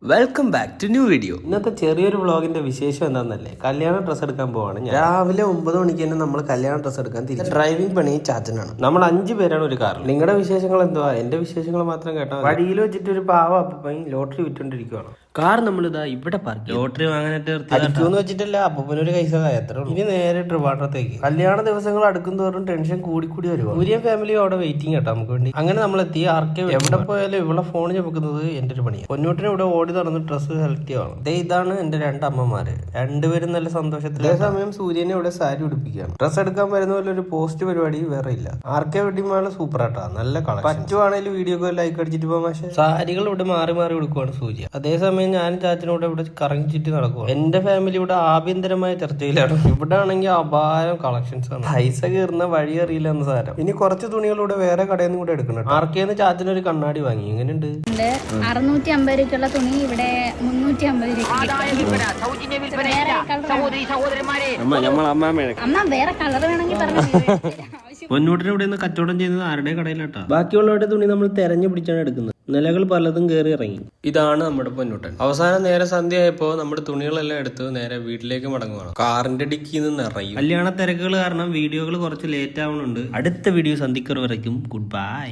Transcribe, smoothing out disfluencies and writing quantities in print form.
Welcome back to new video. ഇന്നത്തെ ചെറിയൊരു വ്ളോഗിന്റെ വിശേഷം എന്താണെന്നല്ലേ, കല്യാണ ഡ്രസ്സ് എടുക്കാൻ പോവാണ്. രാവിലെ 9 മണിക്ക് തന്നെ നമ്മൾ കല്യാണ ഡ്രസ്സ് എടുക്കാൻ തിരിച്ചു. ഡ്രൈവിംഗ് പണി ചാച്ചനാണ്. നമ്മൾ 5 പേരാണ് ഒരു കാറിൽ. നിങ്ങളുടെ വിശേഷങ്ങൾ എന്തുവാ? എന്റെ വിശേഷങ്ങൾ മാത്രം കേട്ടാൽ വഴിയിൽ വെച്ചിട്ട് ഒരു പാവ അപ്പൻ ലോട്ടറി വിറ്റോണ്ടിരിക്കുവാണ്. കാർ നമ്മളിതാ ഇവിടെ പാർക്ക്. ലോട്ടറി വാങ്ങാനായിട്ട് അടിക്കുമെന്ന് വെച്ചിട്ടല്ല, അപ്പനൊരു കൈസഹായ എത്ര. ഇനി നേരെ ട്രിവാൻഡ്രത്തേക്ക്. കല്യാണ ദിവസങ്ങൾ അടുക്കും തോറും ടെൻഷൻ കൂടി വരുവാ. സൂര്യൻ ഫാമിലി അവിടെ വെയിറ്റിംഗ് കേട്ടോ നമുക്ക് വേണ്ടി. അങ്ങനെ നമ്മൾ എത്തി. ആർക്കെ എവിടെ പോയാലും ഇവിടെ ഫോൺ ചുമക്കുന്നത് എന്റെ ഒരു പണിയാണ്. പൊന്നൂട്ടിന് ഇവിടെ ഓടി നടന്ന് ഡ്രസ്സ് സെലക്ട് ചെയ്യണം. ഇതാണ് എന്റെ 2 അമ്മമാര്. രണ്ടുപേരും നല്ല സന്തോഷത്തിൽ. അതേസമയം സൂര്യനെ ഇവിടെ സാരി ഉടുപ്പിക്കുകയാണ്. ഡ്രസ്സ് എടുക്കാൻ വരുന്ന പോലെ ഒരു പോസ്റ്റ് പരിപാടി വേറെ ഇല്ല. ആർക്കെ വെഡിമാള് സൂപ്പർ ആട്ടാ, നല്ല കളക്ഷൻ. പറ്റുവാണെങ്കിൽ വീഡിയോക്ക് ലൈക്ക് അടിച്ചിട്ട് പോകാം. പക്ഷേ സാരികൾ ഇവിടെ മാറി കൊടുക്കുവാണ് സൂര്യ. അതേസമയം ഞാനും ചാച്ചനോട് ഇവിടെ കറങ്ങി ചുറ്റി നടക്കുക. എന്റെ ഫാമിലി ഇവിടെ ആഭ്യന്തരമായ ചർച്ചയിലാണ്. ഇവിടെ ആണെങ്കിൽ അപാരം കളക്ഷൻസ് ആണ്. പൈസ കയറുന്ന വഴി അറിയില്ല എന്ന് സാരം. ഇനി കുറച്ച് തുണികളിലൂടെ വേറെ കടയിൽ നിന്ന് കൂടെ എടുക്കണം. ആർക്കേന്ന് ചാച്ചനൊരു കണ്ണാടി വാങ്ങി. എങ്ങനെയുണ്ട്? 650 രൂപയ്ക്കുള്ള തുണി ഇവിടെ 350 രൂപ. അമ്മ വേറെ കളർ വേണമെങ്കിൽ പറഞ്ഞു. പൊന്നൂട്ടിന് ഇവിടെ നിന്ന് കച്ചവടം ചെയ്യുന്നത് ആരുടെ കടയിലാട്ടാ. ബാക്കിയുള്ളവരുടെ തുണി നമ്മൾ തെരഞ്ഞു പിടിച്ചാണ് എടുക്കുന്നത്. നിലകൾ പലതും കയറി ഇറങ്ങി. ഇതാണ് നമ്മുടെ പൊന്നൂട്ടൻ. അവസാനം നേരെ സന്ധ്യയായപ്പോ നമ്മുടെ തുണികളെല്ലാം എടുത്ത് നേരെ വീട്ടിലേക്ക് മടങ്ങുവാണ്. കാറിന്റെ ഡിക്കിയിൽ നിന്ന് ഇറങ്ങി. കല്യാണ തിരക്കുകൾ കാരണം വീഡിയോകൾ കുറച്ച് ലേറ്റ് ആവുന്നുണ്ട്. അടുത്ത വീഡിയോ സന്ധിക്കർ വരയ്ക്കും. Good bye.